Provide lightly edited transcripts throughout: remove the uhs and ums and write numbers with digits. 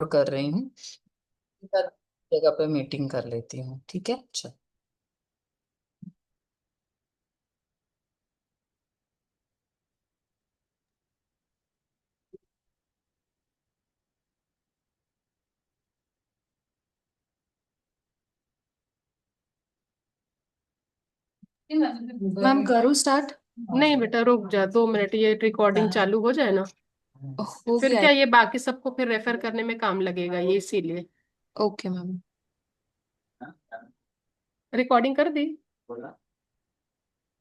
कर रही हूँ। जगह पे मीटिंग कर लेती हूँ, ठीक है, चल। मैम करूँ स्टार्ट? नहीं बेटा, रुक जा 2 मिनट, ये रिकॉर्डिंग चालू हो जाए ना। हो फिर गया। क्या, ये बाकी सबको फिर रेफर करने में काम लगेगा, ये इसीलिए। Okay ma'am. रिकॉर्डिंग कर दी?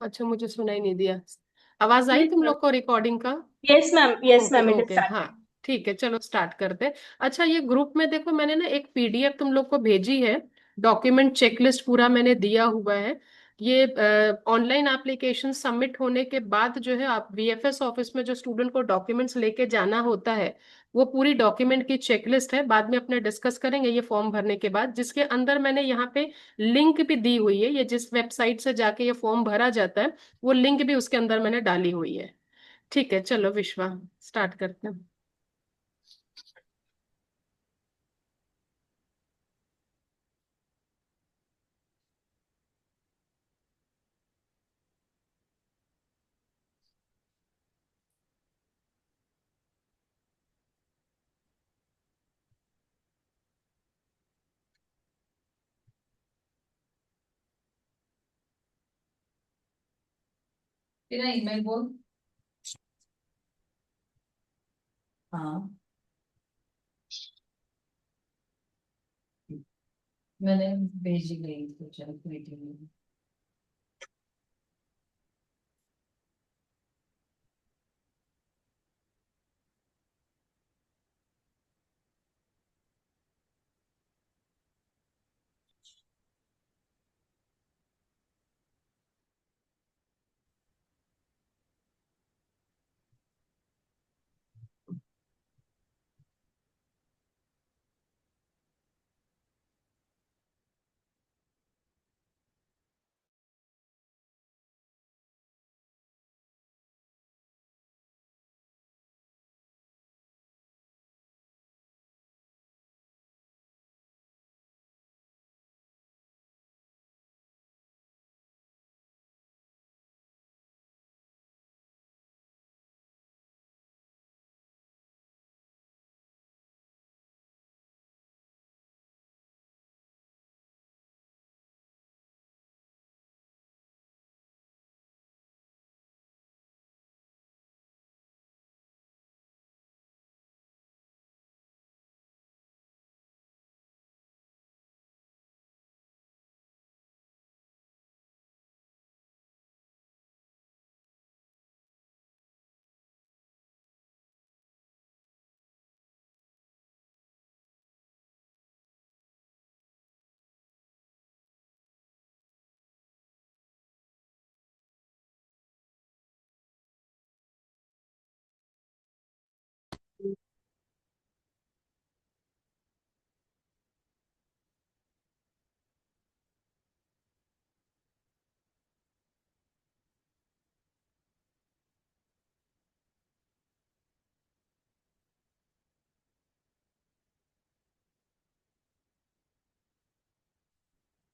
अच्छा, मुझे सुनाई नहीं दिया। आवाज आई तुम लोग को रिकॉर्डिंग का? Yes okay ma'am, it is okay, हाँ। स्टार्टेड। ठीक है, चलो स्टार्ट करते हैं। अच्छा, ये ग्रुप में देखो, मैंने ना एक पीडीएफ तुम लोग को भेजी है। डॉक्यूमेंट चेकलिस्ट पूरा मैंने दिया हुआ है। ये ऑनलाइन एप्लीकेशन सबमिट होने के बाद जो है, आप वीएफएस ऑफिस में जो स्टूडेंट को डॉक्यूमेंट्स लेके जाना होता है, वो पूरी डॉक्यूमेंट की चेकलिस्ट है। बाद में अपने डिस्कस करेंगे ये फॉर्म भरने के बाद, जिसके अंदर मैंने यहाँ पे लिंक भी दी हुई है। ये जिस वेबसाइट से जाके ये फॉर्म भरा जाता है, वो लिंक भी उसके अंदर मैंने डाली हुई है। ठीक है, चलो विश्वा, स्टार्ट करते हैं। तेरा ईमेल बोल। हाँ, मैंने भेजी गई तो चल मीटिंग में।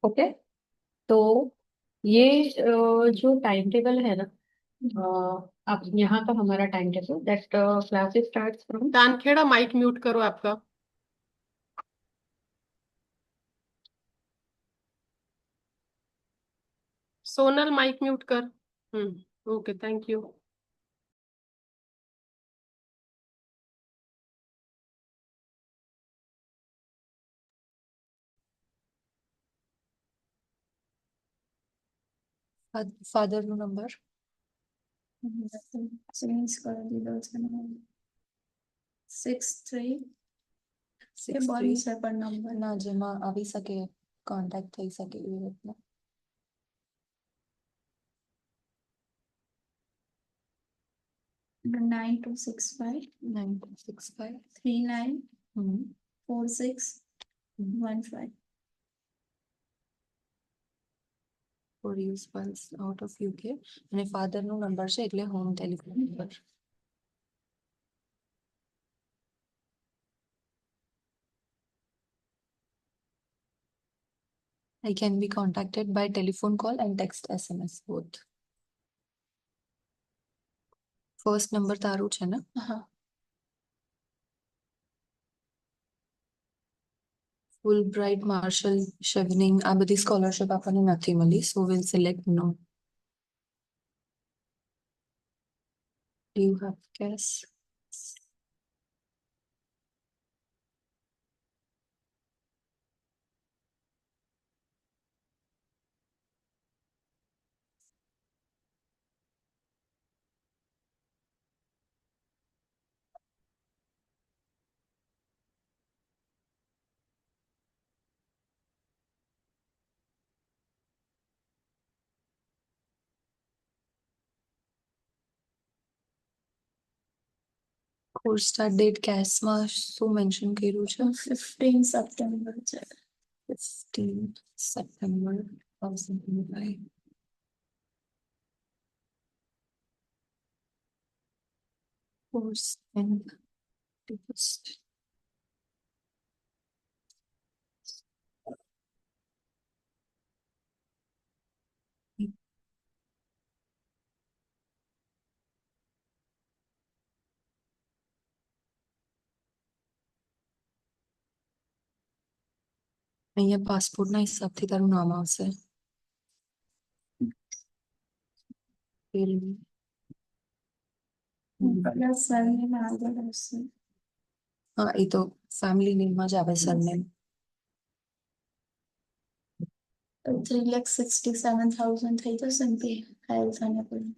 ओके। तो ये जो टाइम टेबल है ना, अब यहाँ का हमारा time table that class starts from. Tankheda, mic mute करो आपका। सोनल, माइक म्यूट कर। Okay, thank you. Father number change कर દીધો છે ને 63 એ 6 3 બની છે પણ નંબર ના જેમાં આવી શકે, કોન્ટેક્ટ થઈ શકે એવી રીતના. 9265 9265 39 હમ 4615 for use files out of UK અને ફાધરનો નંબર છે એટલે home telephone number. I can be contacted by telephone call and text SMS both. First number તારું છે ને? હા. Fulbright, Marshall, Chevening આ બધી સ્કોલરશિપ આપણને નથી મળી, so we'll select no. Do you have guess? Course start date CASમાં શું mention કર્યું છે? 15 સપ્ટેમ્બર છે. 15 September 2025. Course and deposit. અહીંયા પાસપોર્ટના હિસાબથી તારું નામ આવશે. પ્લસ સરનેમ આગળ હશે. હા એ તો ફેમિલી નેમમાં જ આવે સરનેમ. 3,67,000 થઈ જશે ને તે health અને બધું.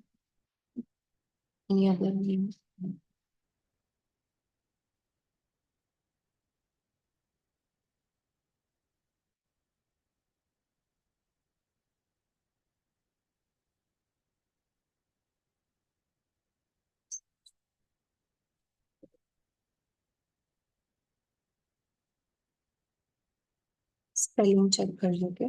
Any other name? Spelling check કરજો કે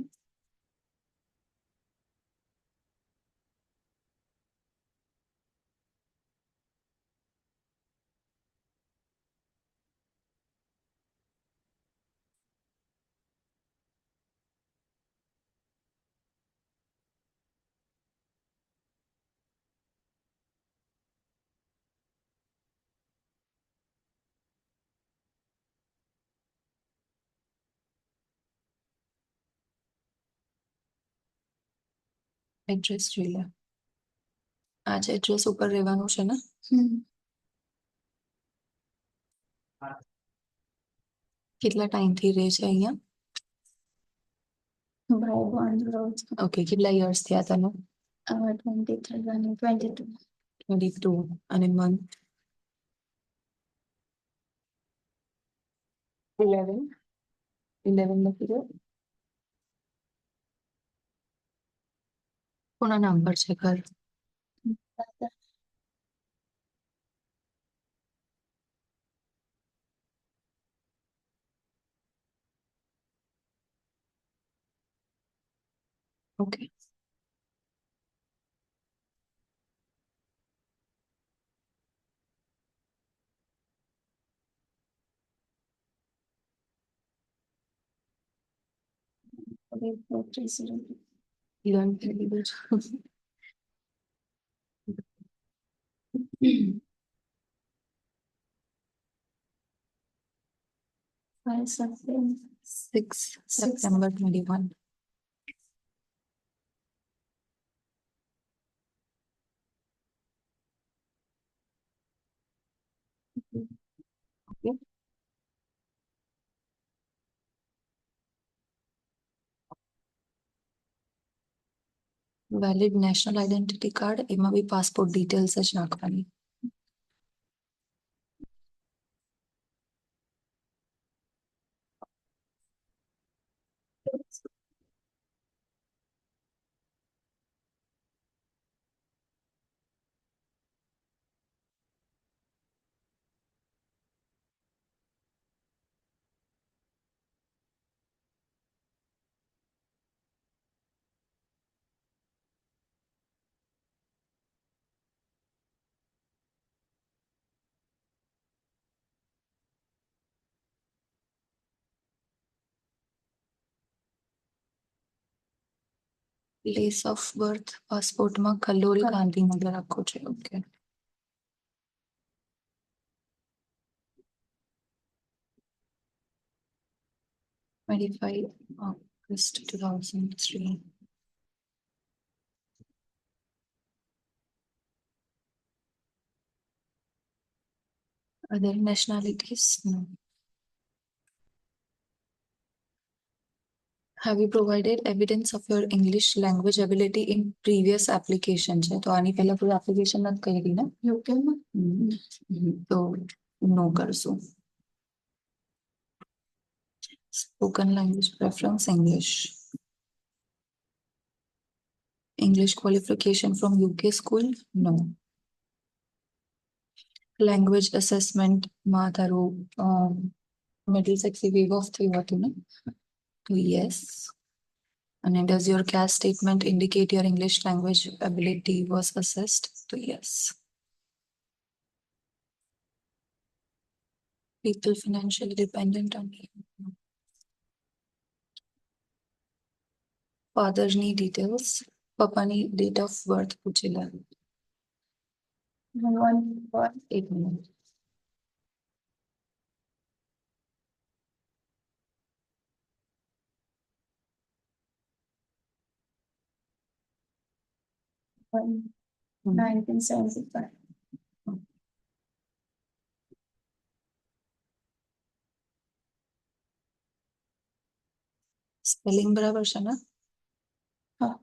એડ્રેસ જોઈ લે. આ જ એડ્રેસ ઉપર રહેવાનું છે ને? કેટલા ટાઈમથી રહે છે અહીંયા? ભાઈ બોન્ડ રોજ ઓકે કેટલા યર્સ થયા તને? 23 અને 22. 22 અને મંથ 11 લખી દો. કોના નામ પર છે ઘર? ઓકે હવે 430. લર્ન કરી દીધું છે. 5 September 6 September 21. Okay. Valid national identity card એમાં બી પાસપોર્ટ ડિટેલ્સ જ નાખવાની. પ્લેસ ઓફ બર્થ પાસપોર્ટમાં કલોલ ગાંધીનગર રાખો છે. Okay. Twenty-five August 2003. Other nationalities? No. Have you provided evidence of your English language ability in previous application? છે તો આની પહેલા કોઈ application નથી કરી ને? UK માં તો નો કરશું. Spoken language preference English. English qualification from UK school? No. Language assessment માં તારું Middlesex wave off થયું હતું ને? તો yes. And does your CAS statement indicate your English language ability was assessed? So yes. People financially dependent on you. Father's need details. Papani date of birth પૂછેલા. 1 minute. one 1975. Spelling બરાબર છે ને? હા.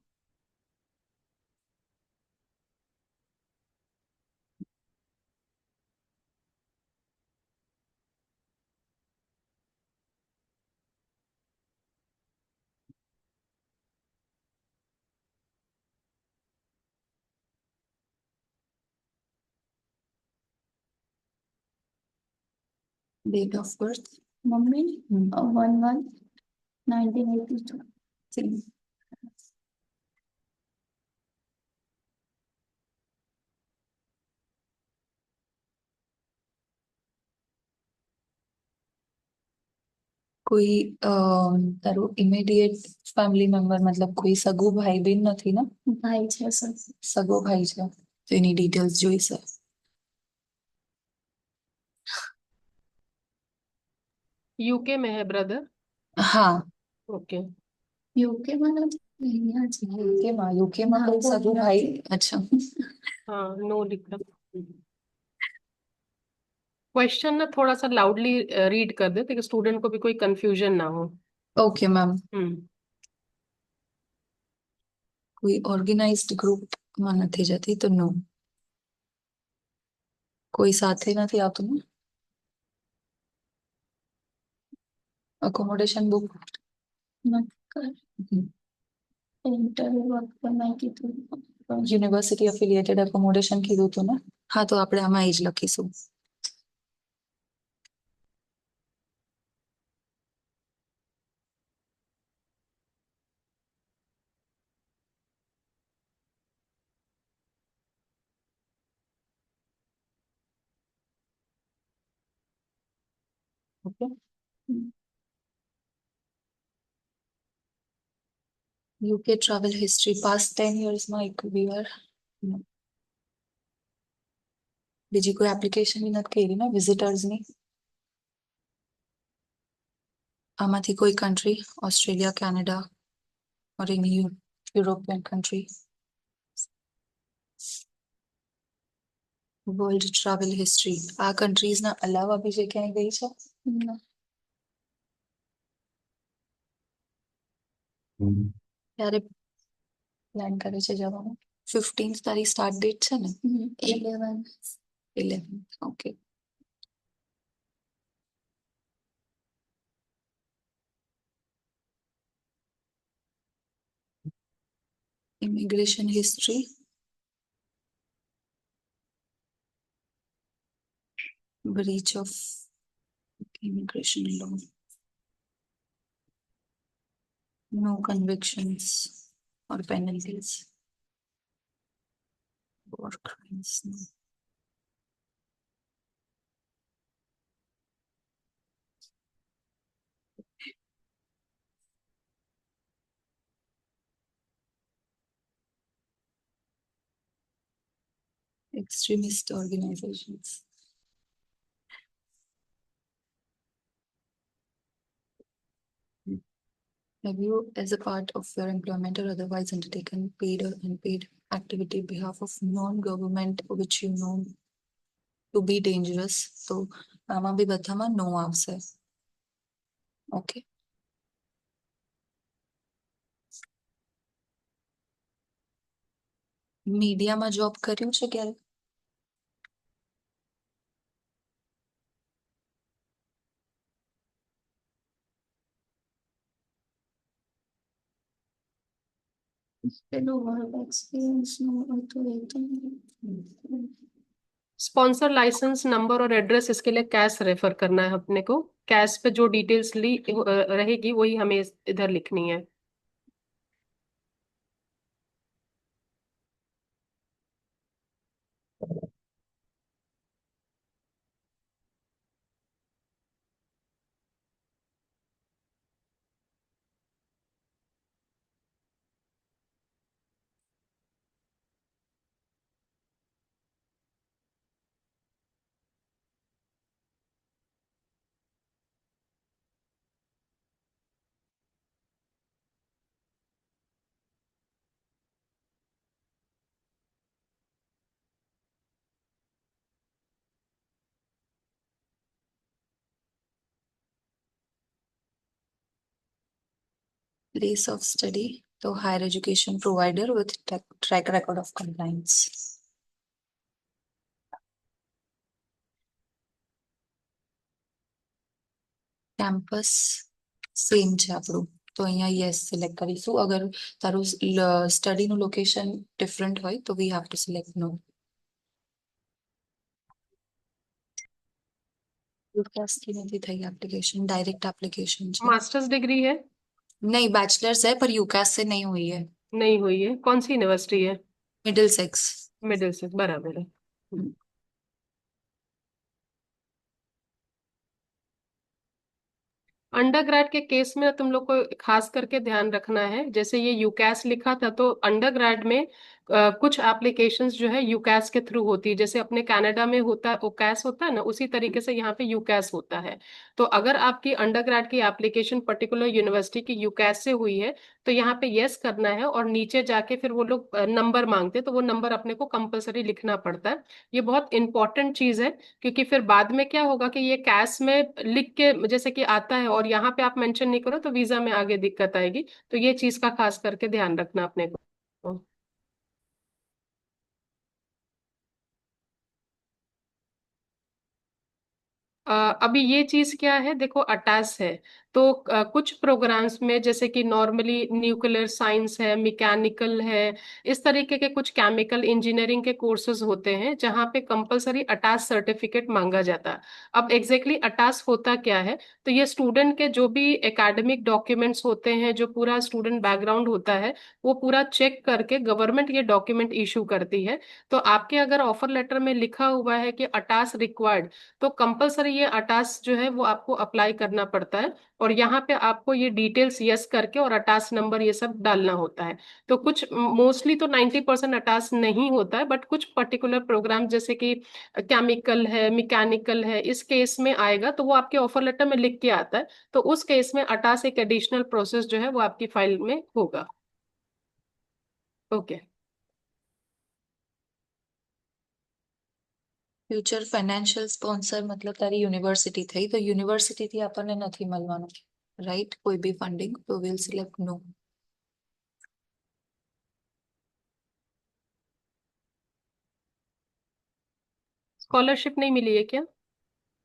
Date of birth. Mummy 1/1/1982. Same. કોઈ તારું immediate family member મતલબ કોઈ સગો ભાઈ બેન નથી ને? ભાઈ છે સર. સગો ભાઈ છે તો એની ડિટેલ્સ જોઈશે. यूके में है ब्रदर? હા. ओके. UK માં નથી અહીંયા છે. યુકે માં કોઈ સગો ભાઈ? અચ્છા. हाँ, नो लिखा. क्वेश्चन ना थोड़ा सा लाउडली रीड कर दे ताकि स्टूडेंट को भी कोई कंफ्यूजन ना हो. Okay ma'am. हम्म. કોઈ ઓર્ગેનાઇઝ્ડ ગ્રુપમાં નથી જતી તો નો. કોઈ સાથે નથી આવતું ને? Accommodation book. ઇન્ટરવ્યુ વખતે મેં કીધું યુનિવર્સિટી એફિલિએટેડ એકોમોડેશન કીધું હતું ને? હા તો આપણે આમાં એ જ લખીશું. Okay. UK travel history past 10 years માં એક બી વાર. બીજી કોઈ એપ્લિકેશન ની નથી કરી ને વિઝિટર્સ ની? આમાંથી કોઈ country Australia Canada or any European country? World travel history આ countries ના અલાવા બીજે ક્યાંય ગઈ છે? ના. ક્યારે પ્લાન કરે છે જવાનું? 15th તારી સ્ટાર્ટ ડેટ છે ને? 11. Okay. Immigration history. Breach of immigration law. No convictions or penalties. War crimes. No. extremist organizations. Have you, as a part of your employment or otherwise, undertaken paid or unpaid activity behalf of non-government which you know to be dangerous? તો આમાં બી બધામાં નો આવશે. Okay. મીડિયામાં job કર્યું છે ક્યારે? પેલું work experience નું હતું એ તો स्पॉन्सर लाइसेंस नंबर और एड्रेस इसके लिए कैश रेफर करना है अपने को. कैश पे जो डिटेल्स ली रहेगी वही हमें इधर लिखनी है. Place of study, तो higher education provider with track record of compliance. Campus same છે આપણું, તો અહીંયા yes select કરીશું. અગર તારું study નું location different હોય તો we have to select no. UCAS की નથી થઈ application, direct application છે. मास्टर्स डिग्री है? नहीं बैचलर्स है पर UCAS से नहीं हुई है. नहीं हुई है. कौन सी यूनिवर्सिटी है? मिडिलसेक्स. मिडिलसेक्स बराबर है. अंडरग्रेड के केस में तुम लोग को खास करके ध्यान रखना है. जैसे ये यूकैस लिखा था तो अंडरग्रेड में कुछ एप्लीकेशंस जो है यूकैस के थ्रू होती है. जैसे अपने कनाडा में होता है ओकैस होता है ना, उसी तरीके से यहाँ पे यूकैस होता है. तो अगर आपकी अंडरग्रेड की एप्लीकेशन पर्टिकुलर यूनिवर्सिटी की यूकैस से हुई है तो यहाँ पे यस करना है और नीचे जाके फिर वो लोग नंबर मांगते हैं तो वो नंबर अपने को कंपलसरी लिखना पड़ता है. ये बहुत इंपॉर्टेंट चीज है क्योंकि फिर बाद में क्या होगा कि ये कैश में लिख के जैसे कि आता है और यहाँ पे आप मेंशन नहीं करो तो वीजा में आगे दिक्कत आएगी. तो ये चीज का खास करके ध्यान रखना अपने को. अभी ये चीज क्या है देखो अटैच है. तो कुछ प्रोग्राम्स में जैसे कि नॉर्मली न्यूक्लियर साइंस है, मैकेनिकल है, इस तरीके के कुछ केमिकल इंजीनियरिंग के कोर्सेज होते हैं जहाँ पे कंपलसरी अटैच सर्टिफिकेट मांगा जाता है. अब एग्जैक्टली अटैच होता क्या है, तो ये स्टूडेंट के जो भी एकेडमिक डॉक्यूमेंट्स होते हैं, जो पूरा स्टूडेंट बैकग्राउंड होता है, वो पूरा चेक करके गवर्नमेंट ये डॉक्यूमेंट इशू करती है. तो आपके अगर ऑफर लेटर में लिखा हुआ है कि अटैच रिक्वायर्ड, तो कंपलसरी ये अटास जो है वो आपको अप्लाई करना पड़ता है. और यहाँ पे आपको ये डिटेल्स यस करके और अटास नंबर ये सब डालना होता है. तो कुछ मोस्टली तो 90% अटास नहीं होता है, बट कुछ पर्टिकुलर प्रोग्राम जैसे कि केमिकल है, मैकेनिकल है, इस केस में आएगा तो वो आपके ऑफर लेटर में लिख के आता है. तो उस केस में अटास एक एडिशनल प्रोसेस जो है वो आपकी फाइल में होगा. ओके. ફ્યુચર ફાઇનાન્શિયલ સ્પોન્સર મતલબ તારી યુનિવર્સિટી થઈ, તો યુનિવર્સિટીથી આપણને નથી મળવાનું, રાઈટ? કોઈ બી ફંડિંગ, તો વિલ સિલેક્ટ નો. स्कॉलरशिप नहीं मिली है क्या?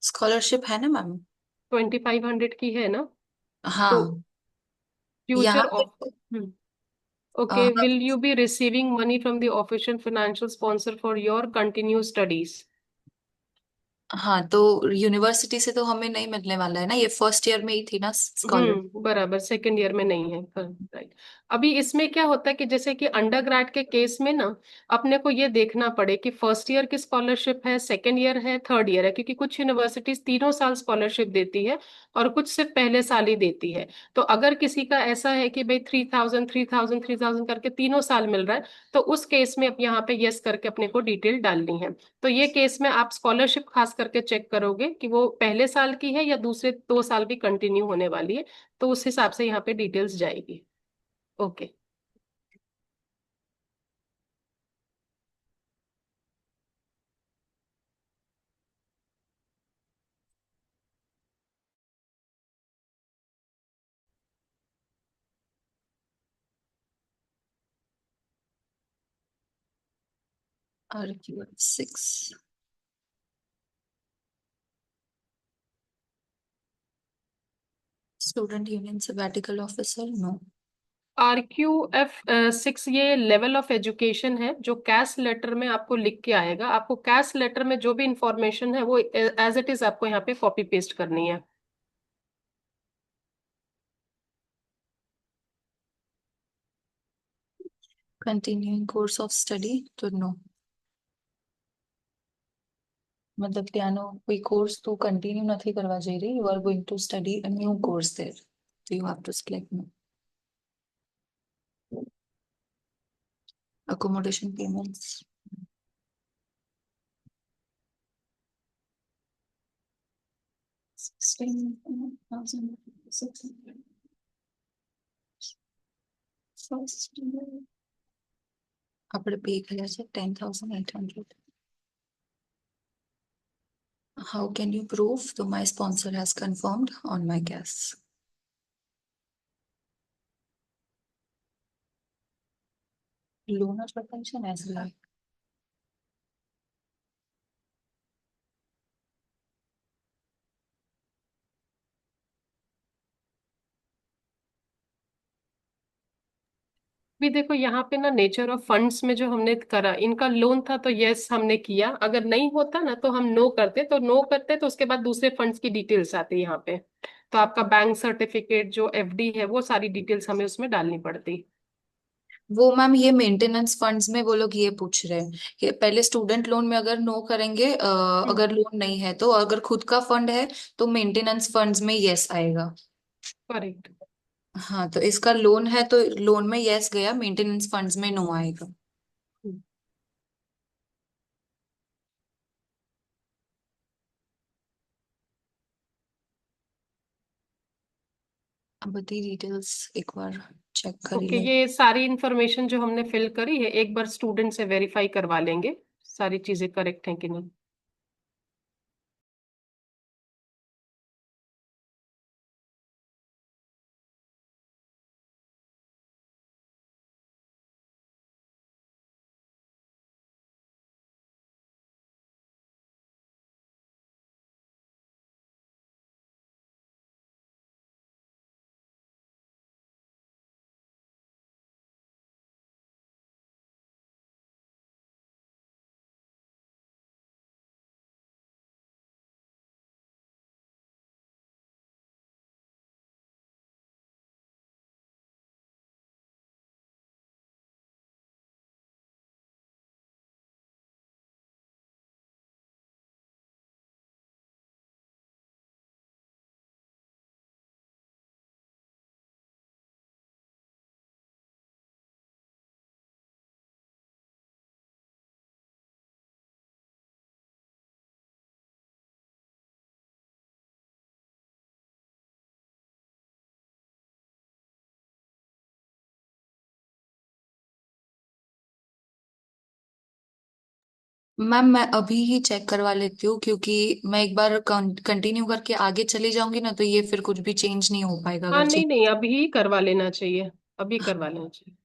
स्कॉलरशिप है ना मैम? 2500 की है ना? हाँ. तो फ्यूचर यहाँ ऑफ पे okay, will you be receiving money from the official financial sponsor for your continued studies? हाँ, तो यूनिवर्सिटी से तो हमें नहीं मिलने वाला है ना, ये फर्स्ट ईयर में ही थी ना स्कॉलर। बराबर, सेकेंड ईयर में नहीं है। राइट। अभी इसमें क्या होता है कि जैसे कि अंडर ग्रेड के केस में ना अपने को ये देखना पड़े कि फर्स्ट ईयर की स्कॉलरशिप है, सेकेंड ईयर है, थर्ड ईयर है, क्योंकि कुछ यूनिवर्सिटीज तीनों साल स्कॉलरशिप देती है और कुछ सिर्फ पहले साल ही देती है। तो अगर किसी का ऐसा है कि भाई 3000 3000 3000 करके तीनों साल मिल रहा है, तो उस केस में अब यहाँ पे यस करके अपने को डिटेल डालनी है। तो ये केस में आप स्कॉलरशिप खास करके चेक करोगे कि वो पहले साल की है या दूसरे 2 साल भी कंटिन्यू होने वाली है, तो उस हिसाब से यहाँ पे डिटेल्स जाएगी। Okay. Argument 6। Student union sabbatical officer, no. RQF 6 ये लेवल ऑफ एजुकेशन है, जो कैश लेटर में आपको लिख के आएगा। आपको कैश लेटर में जो भी इंफॉर्मेशन है वो एज इट इज आपको यहाँ पे कॉपी पेस्ट करनी है। कंटिन्यूइंग कोर्स ऑफ स्टडी, तो नो। मतलब ત્યાંનો કોઈ કોર્સ તું કન્ટિન્યુ નથી કરવા જઈ રહી, you are going to study a new course there, so you have to select no. Accommodation payments, 16,600. First year. આપણે પે કર્યા છે 10,800. How can you prove? So my sponsor has confirmed on my CAS. Loan retention as well. भी देखो यहाँ पे ना nature of funds में जो हमने करा, इनका लोन था तो यस हमने किया, अगर नहीं होता ना तो हम नो करते, तो नो करते तो उसके बाद दूसरे फंड्स की डिटेल्स आती यहाँ पे। तो आपका बैंक सर्टिफिकेट जो FD है वो सारी डिटेल्स हमें उसमें डालनी पड़ती। वो मैम ये मेंटेनेंस फंड्स में वो लोग ये पूछ रहे हैं कि पहले स्टूडेंट लोन में अगर नो करेंगे, अगर लोन नहीं है तो, अगर खुद का फंड है तो मेंटेनेंस फंड्स में यस आएगा। करेक्ट। हाँ, तो इसका लोन है तो लोन में यस गया, मेंटेनेंस फंड्स में नो आएगा। अब बધી डिटेल्स एक बार चेक करी ओके, ले। ये सारी इंफॉर्मेशन जो हमने फिल करी है एक बार स्टूडेंट से वेरीफाई करवा लेंगे सारी चीजें करेक्ट हैं कि नहीं। मैम मैं अभी ही चेक करवा लेती हूँ, क्योंकि मैं एक बार कंटिन्यू करके आगे चली जाऊंगी ना तो ये फिर कुछ भी चेंज नहीं हो पाएगा हाँ अगर नहीं चेक। नहीं, अभी करवा लेना चाहिए, अभी करवा लेना चाहिए।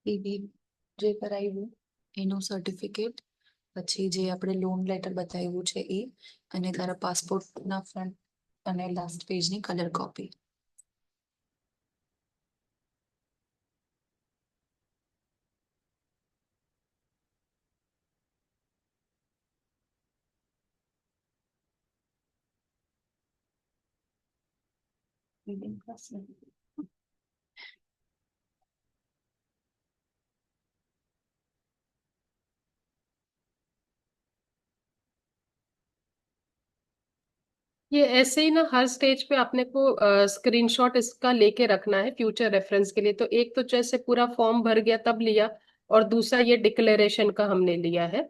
પીવી જે કરાવ્યું એનું સર્ટિફિકેટ, પછી જે આપણે લોન લેટર બતાવ્યું છે એ, અને તારા પાસપોર્ટના ફ્રન્ટ અને લાસ્ટ પેજની કલર કોપી. ये ऐसे ही ना हर स्टेज पे अपने को स्क्रीनशॉट इसका लेके रखना है फ्यूचर रेफरेंस के लिए। तो एक तो जैसे पूरा फॉर्म भर गया तब लिया, और दूसरा ये डिक्लेरेशन का हमने लिया है।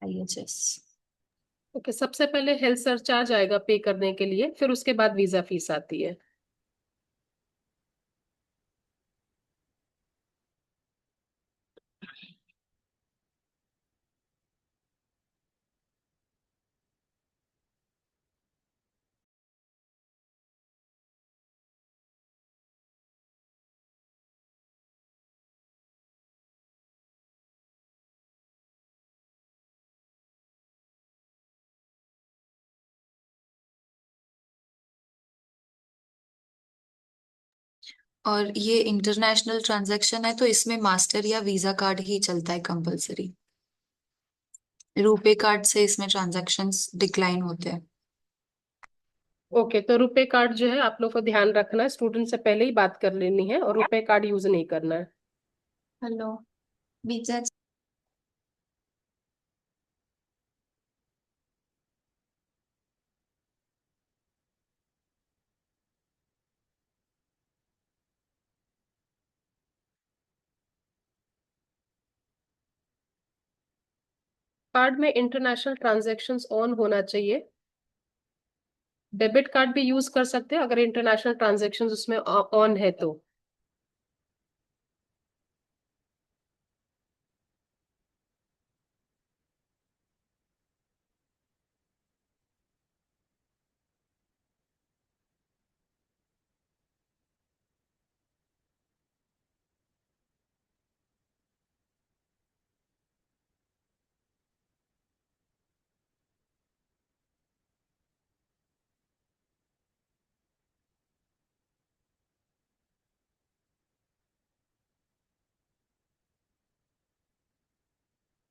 IHS. ओके, सबसे पहले हेल्थ सरचार्ज आएगा पे करने के लिए, फिर उसके बाद वीजा फीस आती है। और ये इंटरनेशनल ट्रांजैक्शन है तो इसमें मास्टर या वीजा कार्ड ही चलता है कंपलसरी। रुपे कार्ड से इसमें ट्रांजैक्शंस डिक्लाइन होते हैं। ओके, तो रुपे कार्ड जो है आप लोग को ध्यान रखना है, स्टूडेंट से पहले ही बात कर लेनी है, और रुपे कार्ड यूज नहीं करना है। हेलो बीजा कार्ड में इंटरनेशनल ट्रांजैक्शंस ऑन होना चाहिए। डेबिट कार्ड भी यूज कर सकते हैं अगर इंटरनेशनल ट्रांजैक्शंस उसमें ऑन है तो।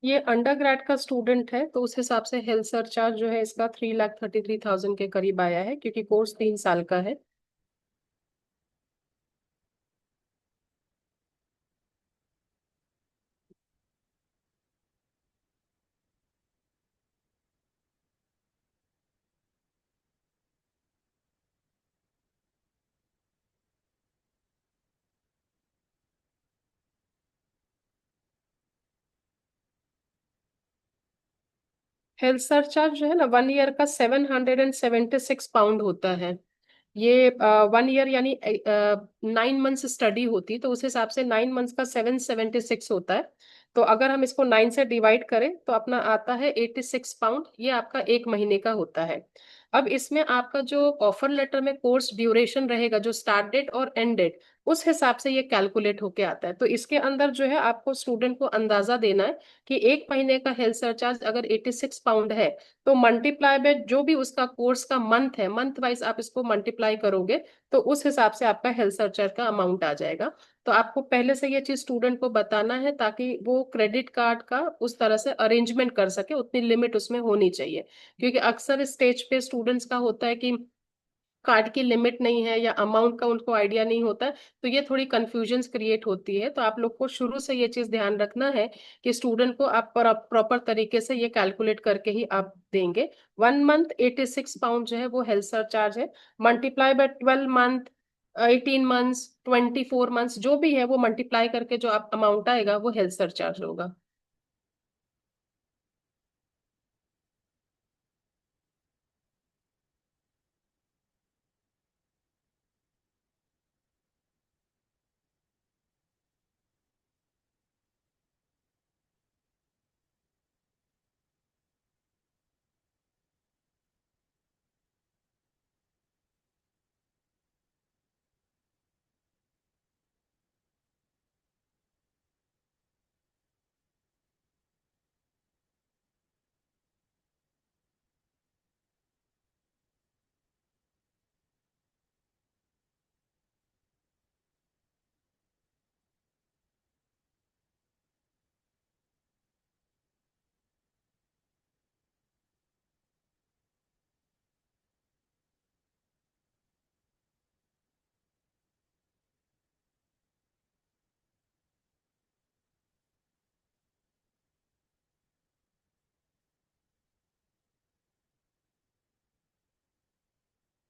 ये अंडर ग्रेड का स्टूडेंट है, तो उस हिसाब से हेल्थ सरचार्ज जो है इसका 3,33,000 के करीब आया है, क्योंकि कोर्स 3 साल का है। हेल्थ सरचार्ज जो है ना 1 ईयर का 776 पाउंड होता है। ये 1 ईयर यानी 9 मंथ्स स्टडी होती, तो उस हिसाब से 9 मंथ्स का 776 होता है। तो अगर हम इसको 9 से डिवाइड करें तो अपना आता है 86 पाउंड, ये आपका 1 महीने का होता है। अब इसमें आपका जो ऑफर लेटर में कोर्स ड्यूरेशन रहेगा, जो स्टार्ट डेट और एंड डेट, उस हिसाब से ये कैलकुलेट होके आता है। तो इसके अंदर जो है आपको स्टूडेंट को अंदाजा देना है कि 1 महीने का हेल्थ सरचार्ज अगर 86 पाउंड है, तो मल्टीप्लाई बाय जो भी उसका कोर्स का मंथ है, मंथ वाइज आप इसको मल्टीप्लाई करोगे, तो उस हिसाब से आपका हेल्थ सर्चर का अमाउंट आ जाएगा। तो आपको पहले से ये चीज स्टूडेंट को बताना है, ताकि वो क्रेडिट कार्ड का उस तरह से अरेंजमेंट कर सके, उतनी लिमिट उसमें होनी चाहिए। क्योंकि अक्सर स्टेज पे स्टूडेंट्स का होता है कि कार्ड की लिमिट नहीं है या अमाउंट का उनको आइडिया नहीं होता है, तो ये थोड़ी कंफ्यूजन्स क्रिएट होती है। तो आप लोग को शुरू से ये चीज ध्यान रखना है कि स्टूडेंट को आप प्रॉपर तरीके से ये कैलकुलेट करके ही आप देंगे। 1 मंथ 86 पाउंड जो है वो हेल्थ सरचार्ज है। Multiply by 12 month, 18 months, 24 months, जो भी है वो मल्टीप्लाई करके जो आप अमाउंट आएगा वो हेल्थ सरचार्ज होगा।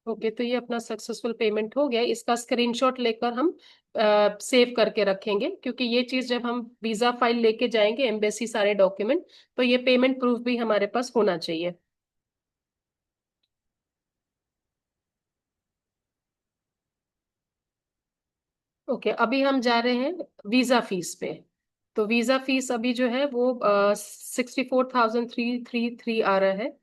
ओके, तो ये अपना सक्सेसफुल पेमेंट हो गया। इसका स्क्रीनशॉट लेकर हम सेव करके रखेंगे, क्योंकि ये चीज जब हम वीजा फाइल लेके जाएंगे एम्बेसी सारे डॉक्यूमेंट, तो ये पेमेंट प्रूफ भी हमारे पास होना चाहिए। ओके, अभी हम जा रहे हैं वीजा फीस पे। तो वीजा फीस अभी जो है वो 64,333 आ रहा है।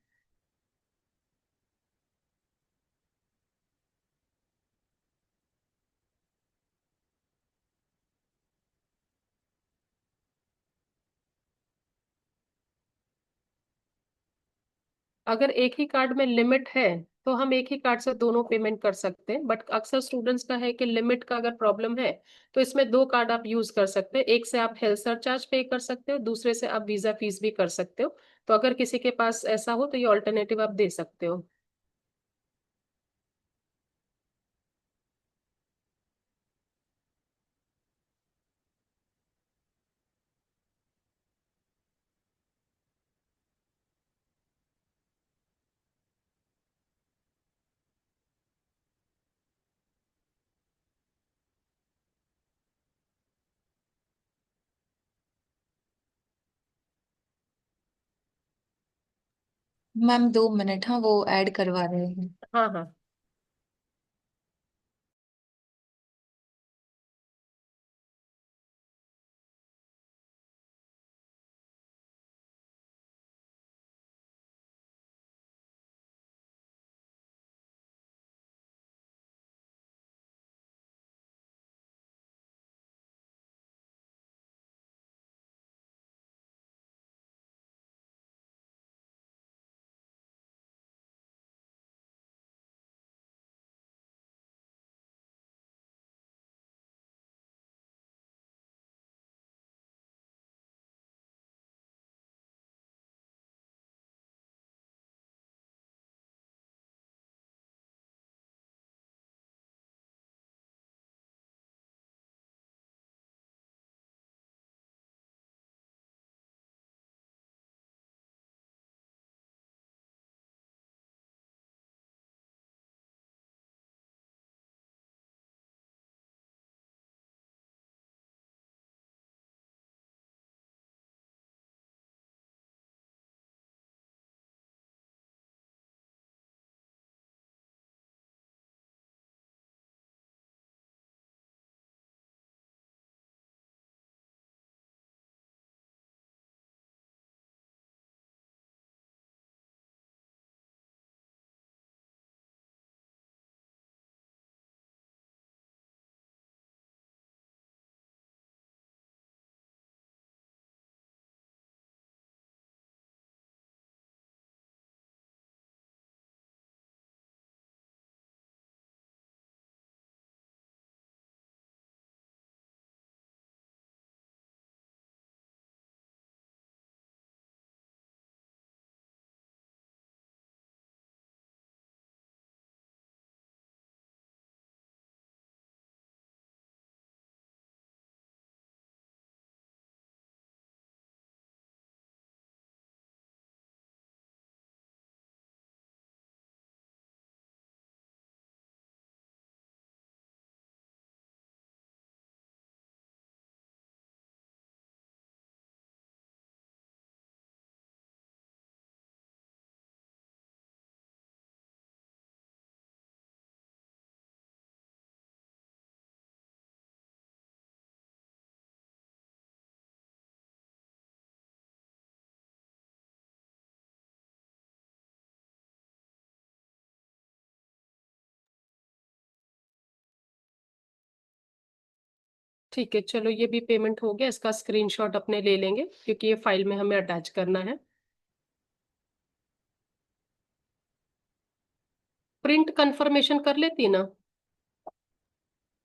अगर एक ही कार्ड में लिमिट है तो हम एक ही कार्ड से दोनों पेमेंट कर सकते हैं, बट अक्सर स्टूडेंट्स का है कि लिमिट का अगर प्रॉब्लम है तो इसमें दो कार्ड आप यूज कर सकते हैं। एक से आप हेल्थ सरचार्ज पे कर सकते हो, दूसरे से आप वीजा फीस भी कर सकते हो। तो अगर किसी के पास ऐसा हो तो ये ऑल्टरनेटिव आप दे सकते हो। मैम 2 मिनट, हाँ वो ऐड करवा रहे हैं। हाँ हाँ। ठीक है, चलो ये भी पेमेंट हो गया। इसका स्क्रीनशॉट अपने ले लेंगे, क्योंकि ये फाइल में हमें अटैच करना है। प्रिंट कंफर्मेशन कर लेती ना?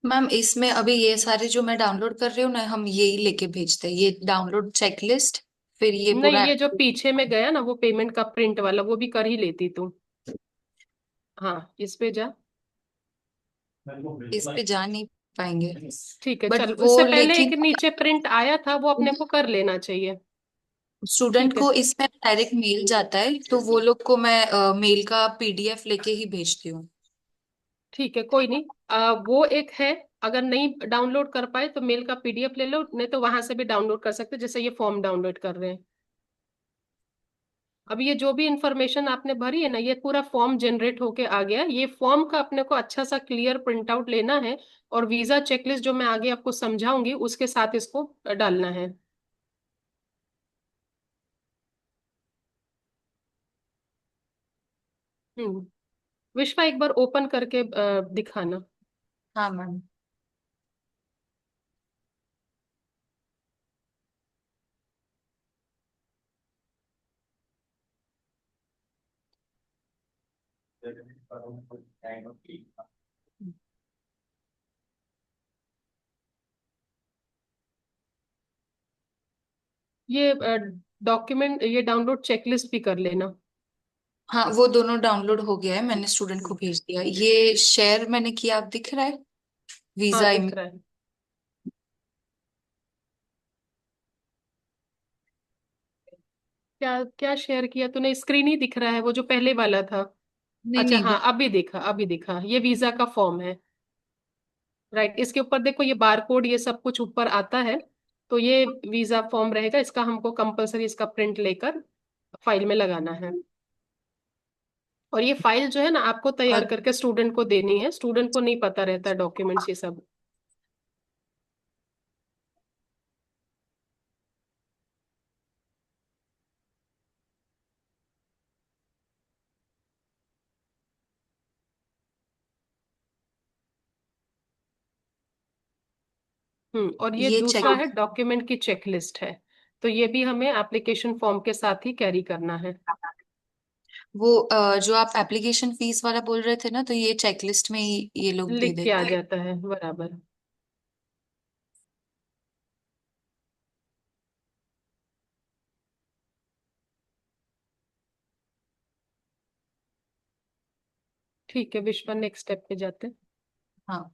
मैम इसमें अभी ये सारे जो मैं डाउनलोड कर रही हूँ ना, हम यही लेके भेजते हैं, ये डाउनलोड चेकलिस्ट, फिर ये नहीं, पूरा। ये जो पीछे में गया ना वो पेमेंट का प्रिंट वाला, वो भी कर ही लेती तू। हाँ, इस पे जा। इस पे जा नहीं पाएंगे, ठीक है, बट चलो वो उससे पहले एक लेकिन नीचे प्रिंट आया था, वो अपने को कर लेना चाहिए। स्टूडेंट ठीक है। को इसमें डायरेक्ट मेल जाता है, तो वो लोग को मैं मेल का पीडीएफ लेके ही भेजती हूँ। ठीक है, कोई नहीं। वो एक है, अगर नहीं डाउनलोड कर पाए तो मेल का पीडीएफ ले लो, नहीं तो वहां से भी डाउनलोड कर सकते हैं, जैसे ये फॉर्म डाउनलोड कर रहे हैं। अब ये जो भी इंफॉर्मेशन आपने भरी है ना, ये पूरा फॉर्म जनरेट होके आ गया है। ये फॉर्म का अपने को अच्छा सा क्लियर प्रिंट आउट लेना है, और वीजा चेकलिस्ट जो मैं आगे आपको समझाऊंगी उसके साथ इसको डालना है। हम्म। विश्वा, एक बार ओपन करके दिखाना। हाँ मैम। ये डॉक्यूमेंट, ये डाउनलोड चेकलिस्ट भी कर लेना। हाँ वो दोनों डाउनलोड हो गया है, मैंने स्टूडेंट को भेज दिया। ये शेयर मैंने किया, आप दिख रहा है हाँ, वीजा दिख ईमेल। रहा है। क्या क्या शेयर किया तूने? स्क्रीन ही दिख रहा है, वो जो पहले वाला था। नहीं अच्छा, नहीं हाँ, अभी देखा, अभी देखा, ये वीजा का फॉर्म है। राइट, इसके ऊपर देखो, ये बार कोड, ये सब कुछ ऊपर आता है। तो ये वीजा फॉर्म रहेगा, इसका हमको कंपलसरी इसका प्रिंट लेकर फाइल में लगाना है। और ये फाइल जो है ना, आपको तैयार और करके स्टूडेंट को देनी है। स्टूडेंट को नहीं पता रहता डॉक्यूमेंट्स ये सब। और ये ये दूसरा चेक, है, डॉक्यूमेंट की चेकलिस्ट है। तो ये भी हमें एप्लीकेशन फॉर्म के साथ ही कैरी करना है। वो जो आप एप्लीकेशन फीस वाला बोल रहे थे ना, तो ये चेकलिस्ट में ही ये लोग दे लिख के आ देते हैं। जाता है, बराबर। ठीक है विश्वा, नेक्स्ट स्टेप पे जाते हैं। हाँ।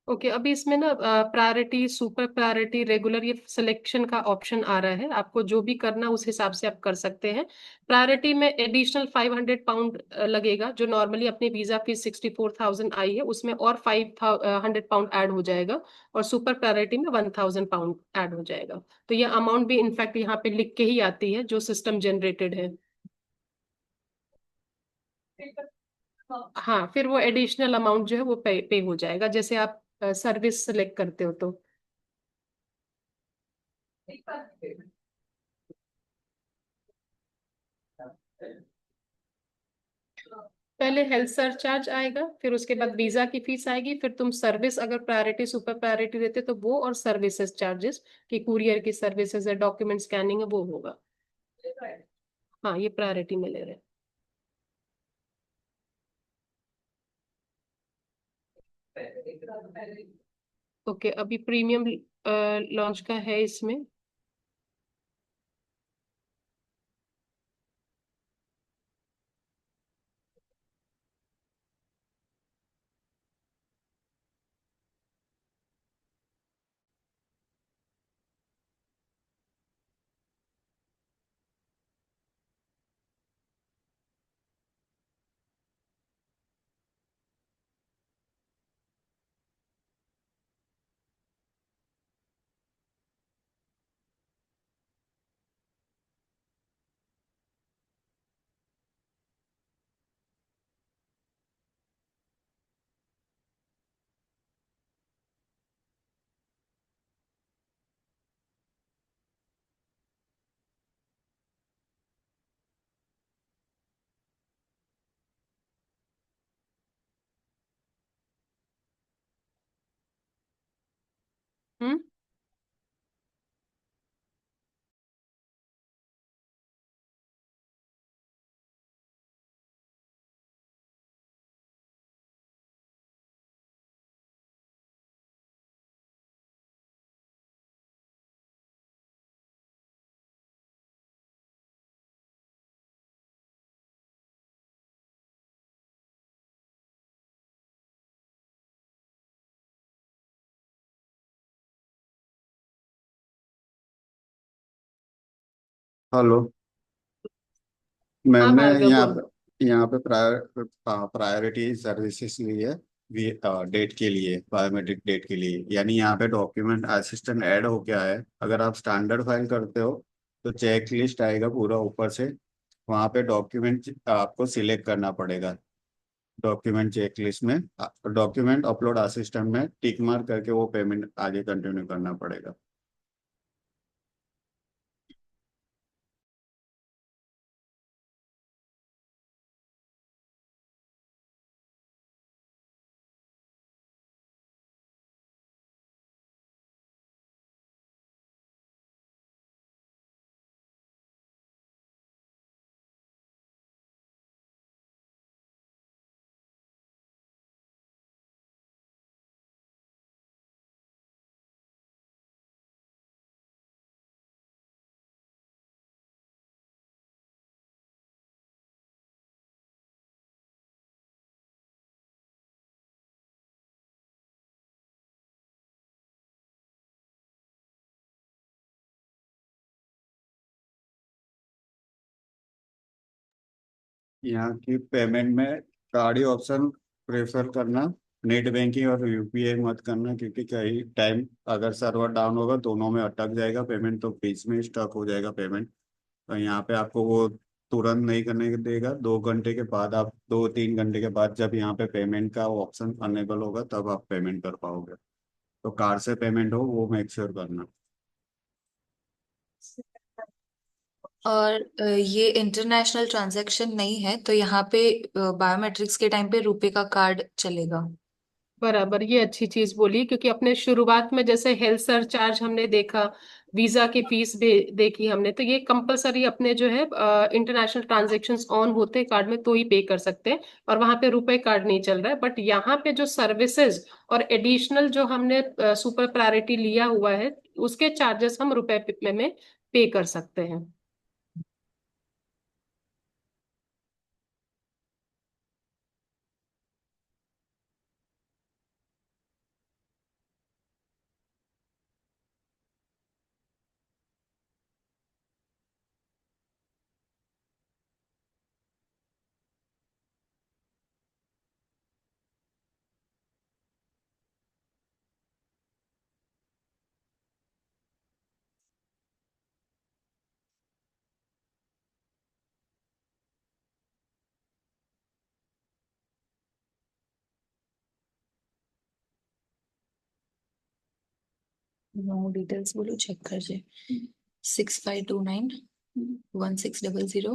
ओके, अभी इसमें ना प्रायोरिटी, सुपर प्रायोरिटी, रेगुलर, ये सिलेक्शन का ऑप्शन आ रहा है। आपको जो भी करना उस हिसाब से आप कर सकते हैं। प्रायोरिटी में एडिशनल £500 लगेगा। जो नॉर्मली अपनी वीजा फीस 64,000 आई है, उसमें और £500 ऐड हो जाएगा। और सुपर प्रायोरिटी में £1,000 ऐड हो जाएगा। तो ये अमाउंट भी इनफैक्ट यहाँ पे लिख के ही आती है, जो सिस्टम जनरेटेड है। हाँ, फिर वो एडिशनल अमाउंट जो है वो पे हो जाएगा, जैसे आप सर्विस सेलेक्ट करते हो तो। पहले हेल्थ सरचार्ज आएगा, फिर उसके बाद वीजा की फीस आएगी, फिर तुम सर्विस अगर प्रायोरिटी सुपर प्रायोरिटी देते तो वो, और सर्विसेज चार्जेस कि कुरियर की सर्विसेज है, डॉक्यूमेंट स्कैनिंग है, वो होगा। हाँ, ये प्रायोरिटी में ले रहे हैं। ओके, अभी प्रीमियम लॉन्च का है इसमें। हम्म। हेलो। हाँ मैंने भार्गव यहाँ बोल। पे प्रायोरिटी सर्विसेज ली है डेट के लिए, बायोमेट्रिक डेट के लिए। यानी यहाँ पे डॉक्यूमेंट असिस्टेंट ऐड हो गया है। अगर आप स्टैंडर्ड फाइल करते हो तो चेक लिस्ट आएगा पूरा ऊपर से, वहाँ पे डॉक्यूमेंट आपको सिलेक्ट करना पड़ेगा। डॉक्यूमेंट चेक लिस्ट में डॉक्यूमेंट अपलोड असिस्टेंट में टिक मार्क करके वो पेमेंट आगे कंटिन्यू करना पड़ेगा। यहाँ की पेमेंट में कार्ड ही ऑप्शन प्रेफर करना। नेट बैंकिंग और यूपीआई मत करना, क्योंकि कई टाइम अगर सर्वर डाउन होगा दोनों में अटक जाएगा पेमेंट, तो बीच में स्टक हो जाएगा पेमेंट। तो यहाँ पे आपको वो तुरंत नहीं करने देगा। 2 घंटे के बाद, आप 2-3 घंटे के बाद जब यहाँ पे पेमेंट का ऑप्शन अनेबल होगा तब आप पेमेंट कर पाओगे। तो कार्ड से पेमेंट हो वो मेक श्योर करना। और ये इंटरनेशनल ट्रांजैक्शन नहीं है तो यहाँ पे बायोमेट्रिक्स के टाइम पे रुपए का कार्ड चलेगा। बराबर, ये अच्छी चीज बोली, क्योंकि अपने शुरुआत में जैसे हेल्थ सरचार्ज हमने देखा, वीजा की फीस भी देखी हमने, तो ये कंपलसरी अपने जो है इंटरनेशनल ट्रांजैक्शंस ऑन होते कार्ड में तो ही पे कर सकते हैं। और वहां पे रुपए कार्ड नहीं चल रहा है, बट यहाँ पे जो सर्विसेज और एडिशनल जो हमने सुपर प्रायोरिटी लिया हुआ है उसके चार्जेस हम रुपए में पे कर सकते हैं। नो डिटेल्स बोलो, चेक कर जे। 6529 1600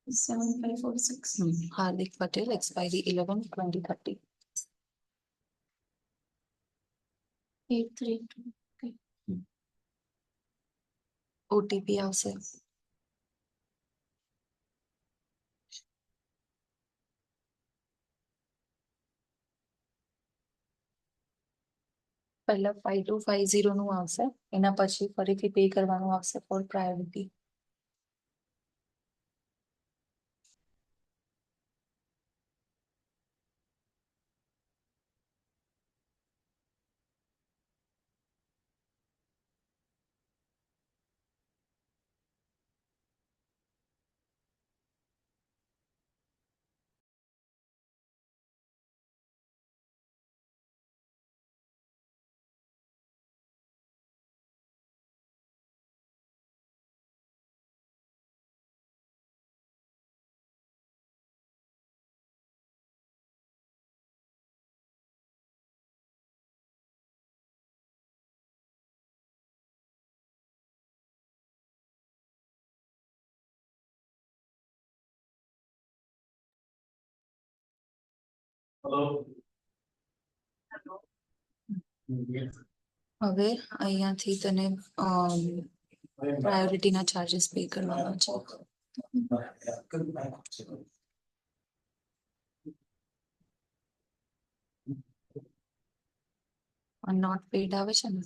7546 हार्दिक पटेल, एक्सपायरी 11/20/30। 832 ओटीपी આવશે। પહેલા 5250 નું આવશે, એના પછી ફરીથી પે કરવાનું આવશે ફોર પ્રાયોરિટી। हेलो। હવે અહીંયાથી તને પ્રાયોરિટીના ચાર્જીસ પે કરવાના છે નોટ પેડ આવે છે ને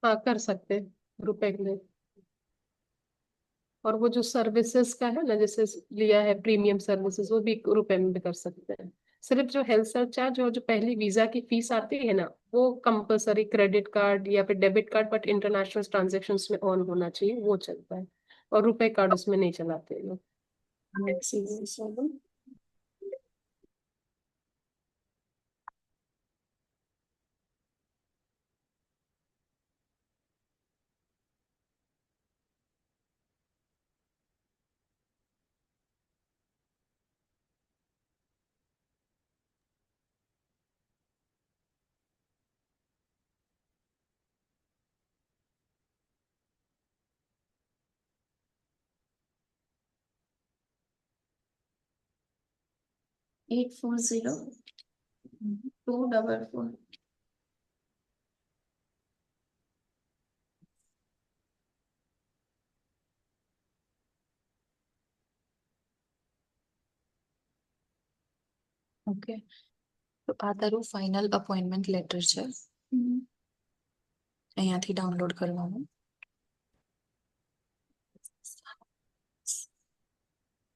हाँ कर सकते हैं रुपए में। और वो जो सर्विसेज का है ना, जैसे लिया है प्रीमियम सर्विसेज, वो भी रुपए में भी कर सकते हैं। सिर्फ जो हेल्थ सरचार्ज और जो पहली वीजा की फीस आती है ना, वो कंपलसरी क्रेडिट कार्ड या फिर debit card but international transactions में ऑन होना चाहिए, वो चलता है। और रुपए कार्ड उसमें नहीं चलाते हैं लोग। एट फोर जीरो 244 ઓકે તો આ તારું ફાઇનલ અપોઇન્ટમેન્ટ લેટર છે અહીંયાથી ડાઉનલોડ કરવાનું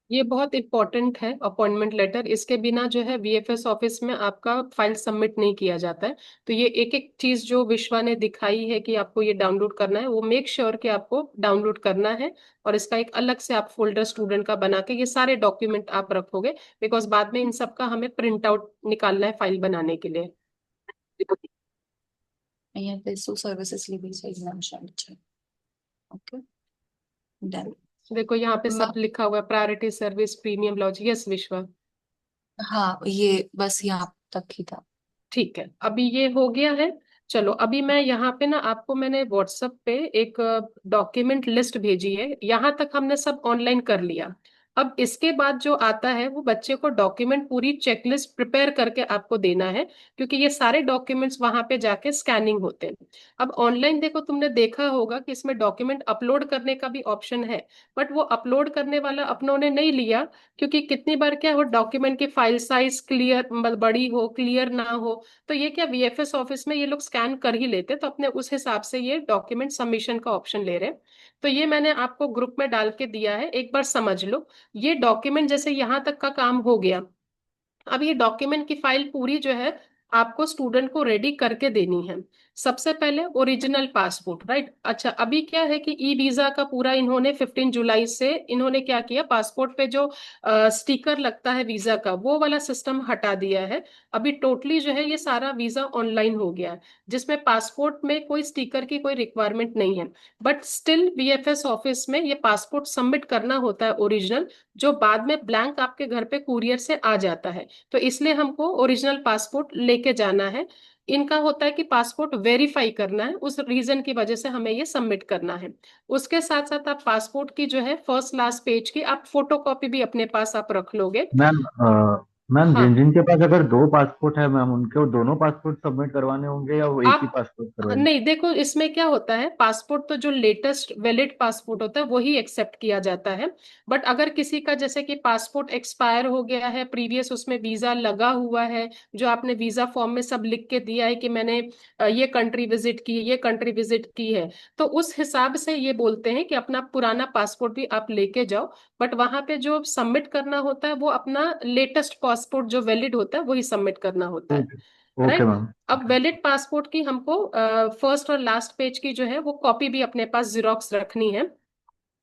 ये बहुत इंपॉर्टेंट है अपॉइंटमेंट लेटर। इसके बिना जो है वीएफएस ऑफिस में आपका फाइल सबमिट नहीं किया जाता है। तो ये एक एक चीज जो विश्वा ने दिखाई है कि आपको ये डाउनलोड करना है, वो मेक श्योर कि आपको डाउनलोड करना है। और इसका एक अलग से आप फोल्डर स्टूडेंट का बना के ये सारे डॉक्यूमेंट आप रखोगे, बिकॉज बाद में इन सब का हमें प्रिंट आउट निकालना है फाइल बनाने के लिए। અહીંયા તે શું સર્વિસીસ લીધી છે એ મેન્શન છે ઓકે ડન देखो यहाँ पे सब लिखा हुआ है, priority service, premium lounge. Yes Vishwa, हाँ ये बस यहाँ तक ही था ठीक है, अभी ये हो गया है। चलो अभी मैं यहाँ पे ना आपको मैंने व्हाट्सएप पे एक डॉक्यूमेंट लिस्ट भेजी है। यहाँ तक हमने सब ऑनलाइन कर लिया। अब इसके बाद जो आता है वो बच्चे को डॉक्यूमेंट पूरी चेकलिस्ट प्रिपेयर करके आपको देना है, क्योंकि ये सारे डॉक्यूमेंट्स वहां पे जाके स्कैनिंग होते हैं। अब ऑनलाइन देखो, तुमने देखा होगा कि इसमें डॉक्यूमेंट अपलोड करने का भी ऑप्शन है, बट वो अपलोड करने वाला अपनों ने नहीं लिया, क्योंकि कितनी बार क्या हो, डॉक्यूमेंट की फाइल साइज क्लियर बड़ी हो, क्लियर ना हो, तो ये क्या वीएफएस ऑफिस में ये लोग स्कैन कर ही लेते, तो अपने उस हिसाब से ये डॉक्यूमेंट सबमिशन का ऑप्शन ले रहे हैं। तो ये मैंने आपको ग्रुप में डाल के दिया है, एक बार समझ लो। ये डॉक्यूमेंट जैसे यहाँ तक का काम हो गया। अब ये डॉक्यूमेंट की फाइल पूरी जो है आपको स्टूडेंट को रेडी करके देनी है। सबसे पहले ओरिजिनल पासपोर्ट, राइट। अच्छा अभी क्या है कि ई वीजा का पूरा इन्होंने 15 जुलाई से इन्होंने क्या किया, पासपोर्ट पे जो स्टिकर लगता है वीजा का, वो वाला सिस्टम हटा दिया है। अभी टोटली जो है ये सारा वीजा ऑनलाइन हो गया है, जिसमें पासपोर्ट में कोई स्टिकर की कोई रिक्वायरमेंट नहीं है। बट स्टिल वीएफएस ऑफिस में ये पासपोर्ट सबमिट करना होता है ओरिजिनल, जो बाद में ब्लैंक आपके घर पे कुरियर से आ जाता है। तो इसलिए हमको ओरिजिनल पासपोर्ट लेके जाना है। इनका होता है कि पासपोर्ट वेरीफाई करना है, उस रीजन की वजह से हमें ये सबमिट करना है। उसके साथ साथ आप पासपोर्ट की जो है फर्स्ट लास्ट पेज की आप फोटो कॉपी भी अपने पास आप रख लोगे। मैम मैम हाँ, जिन जिन के पास अगर दो पासपोर्ट है मैम, उनके दोनों पासपोर्ट सबमिट करवाने होंगे या वो एक ही आप पासपोर्ट करवाएंगे? नहीं, देखो इसमें क्या होता है, पासपोर्ट तो जो लेटेस्ट वैलिड पासपोर्ट होता है वही एक्सेप्ट किया जाता है। बट अगर किसी का जैसे कि पासपोर्ट एक्सपायर हो गया है, प्रीवियस उसमें वीजा लगा हुआ है, जो आपने वीजा फॉर्म में सब लिख के दिया है कि मैंने ये कंट्री विजिट की, ये कंट्री विजिट की है, तो उस हिसाब से ये बोलते हैं कि अपना पुराना पासपोर्ट भी आप लेके जाओ। बट वहां पे जो सबमिट करना होता है वो अपना लेटेस्ट पासपोर्ट जो वैलिड होता है वही सबमिट करना होता है, ओके ओके राइट। मैम। अब वैलिड पासपोर्ट की हमको फर्स्ट और लास्ट पेज की जो है वो कॉपी भी अपने पास जिरोक्स रखनी है।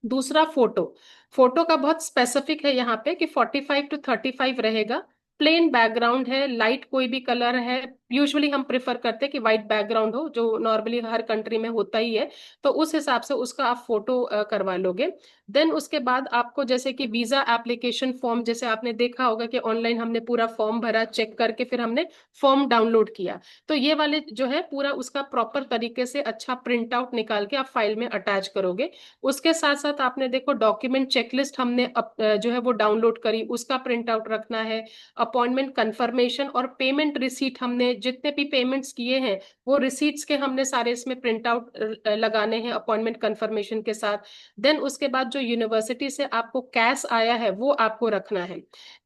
दूसरा फोटो, फोटो का बहुत स्पेसिफिक है यहाँ पे कि 45 to 35 रहेगा। प्लेन बैकग्राउंड है, लाइट कोई भी कलर है। यूजुअली हम प्रेफर करते हैं कि वाइट बैकग्राउंड हो, जो नॉर्मली हर कंट्री में होता ही है। तो उस हिसाब से उसका आप फोटो करवा लोगे। देन उसके बाद आपको जैसे कि वीजा एप्लीकेशन फॉर्म, जैसे आपने देखा होगा कि ऑनलाइन हमने पूरा फॉर्म भरा, चेक करके फिर हमने फॉर्म डाउनलोड किया। तो ये वाले जो है पूरा उसका प्रॉपर तरीके से अच्छा प्रिंट आउट निकाल के आप फाइल में अटैच करोगे। उसके साथ साथ आपने देखो डॉक्यूमेंट चेकलिस्ट हमने जो है वो डाउनलोड करी, उसका प्रिंट आउट रखना है। अपॉइंटमेंट कंफर्मेशन और पेमेंट रिसीट, हमने जितने भी पेमेंट्स किए हैं वो रिसीट्स के हमने सारे इसमें प्रिंट आउट लगाने हैं अपॉइंटमेंट कंफर्मेशन के साथ। देन उसके बाद जो यूनिवर्सिटी से आपको कैश आया है वो आपको रखना है।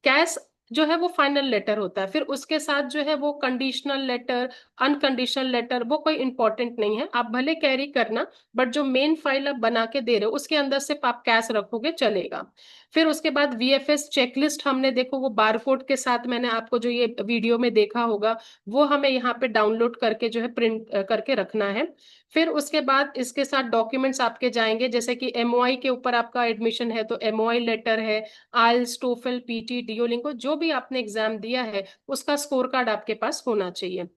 कैश जो है वो फाइनल लेटर होता है। फिर उसके साथ जो है वो कंडीशनल लेटर, अनकंडीशनल लेटर, वो कोई इंपॉर्टेंट नहीं है, आप भले कैरी करना, बट जो मेन फाइल आप बना के दे रहे हो उसके अंदर सिर्फ आप कैश रखोगे चलेगा। फिर उसके बाद वीएफएस चेकलिस्ट हमने देखो वो बारकोड के साथ, मैंने आपको जो ये वीडियो में देखा होगा वो हमें यहाँ पे डाउनलोड करके जो है प्रिंट करके रखना है। फिर उसके बाद इसके साथ डॉक्यूमेंट्स आपके जाएंगे, जैसे कि एमओआई के ऊपर आपका एडमिशन है तो एमओआई लेटर है, आइल्स, टोफल, पीटी, डियोलिंगो, जो भी आपने एग्जाम दिया है उसका स्कोर कार्ड आपके पास होना चाहिए।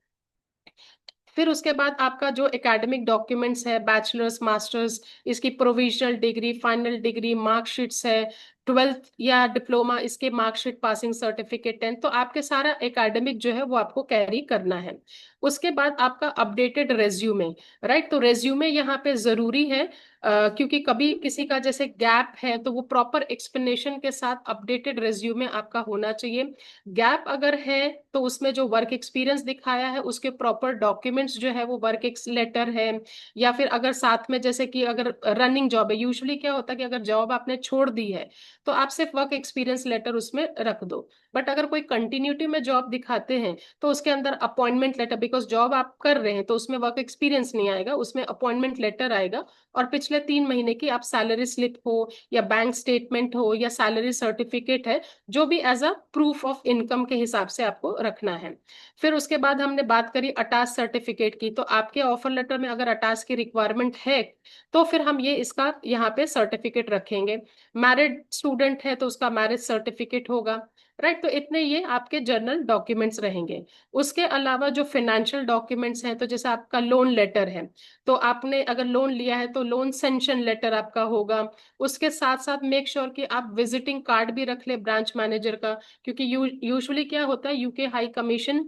फिर उसके बाद आपका जो एकेडमिक डॉक्यूमेंट्स है, बैचलर्स, मास्टर्स, इसकी provisional degree, final decree, marksheets है, 12th या डिप्लोमा इसके मार्कशीट, पासिंग सर्टिफिकेट, 10th, तो आपके सारा एकेडमिक जो है वो आपको कैरी करना है। उसके बाद आपका अपडेटेड रेज्यूमे, राइट। तो रेज्यूमे यहाँ पे जरूरी है, क्योंकि कभी किसी का जैसे गैप है तो वो प्रॉपर एक्सप्लेनेशन के साथ अपडेटेड रेज्यूमे आपका होना चाहिए। गैप अगर है तो उसमें जो वर्क एक्सपीरियंस दिखाया है उसके प्रॉपर डॉक्यूमेंट्स जो है वो वर्क लेटर है, या फिर अगर साथ में जैसे कि अगर रनिंग जॉब है, यूजुअली क्या होता है कि अगर जॉब आपने छोड़ दी है तो आप सिर्फ वर्क एक्सपीरियंस लेटर उसमें रख दो। बट अगर कोई कंटिन्यूटी में जॉब दिखाते हैं तो उसके अंदर अपॉइंटमेंट लेटर, बिकॉज जॉब आप कर रहे हैं तो उसमें वर्क एक्सपीरियंस नहीं आएगा, उसमें अपॉइंटमेंट लेटर आएगा। और पिछले 3 महीने की आप सैलरी स्लिप हो या बैंक स्टेटमेंट हो या सैलरी सर्टिफिकेट है, जो भी as a proof of income के हिसाब से आपको रखना है। फिर उसके बाद हमने बात करी अटाच सर्टिफिकेट की, तो आपके ऑफर लेटर में अगर अटाच की रिक्वायरमेंट है तो फिर हम ये इसका यहाँ पे सर्टिफिकेट रखेंगे। मैरिड स्टूडेंट है तो उसका मैरिज सर्टिफिकेट होगा, राइट। तो इतने ये आपके जर्नल डॉक्यूमेंट्स रहेंगे। उसके अलावा जो फाइनेंशियल डॉक्यूमेंट्स हैं, तो जैसे आपका लोन लेटर है, तो आपने अगर लोन लिया है तो लोन सेंक्शन लेटर आपका होगा। उसके साथ साथ मेक श्योर कि आप विजिटिंग कार्ड भी रख ले ब्रांच मैनेजर का, क्योंकि यूजुअली क्या होता है, यूके हाई कमीशन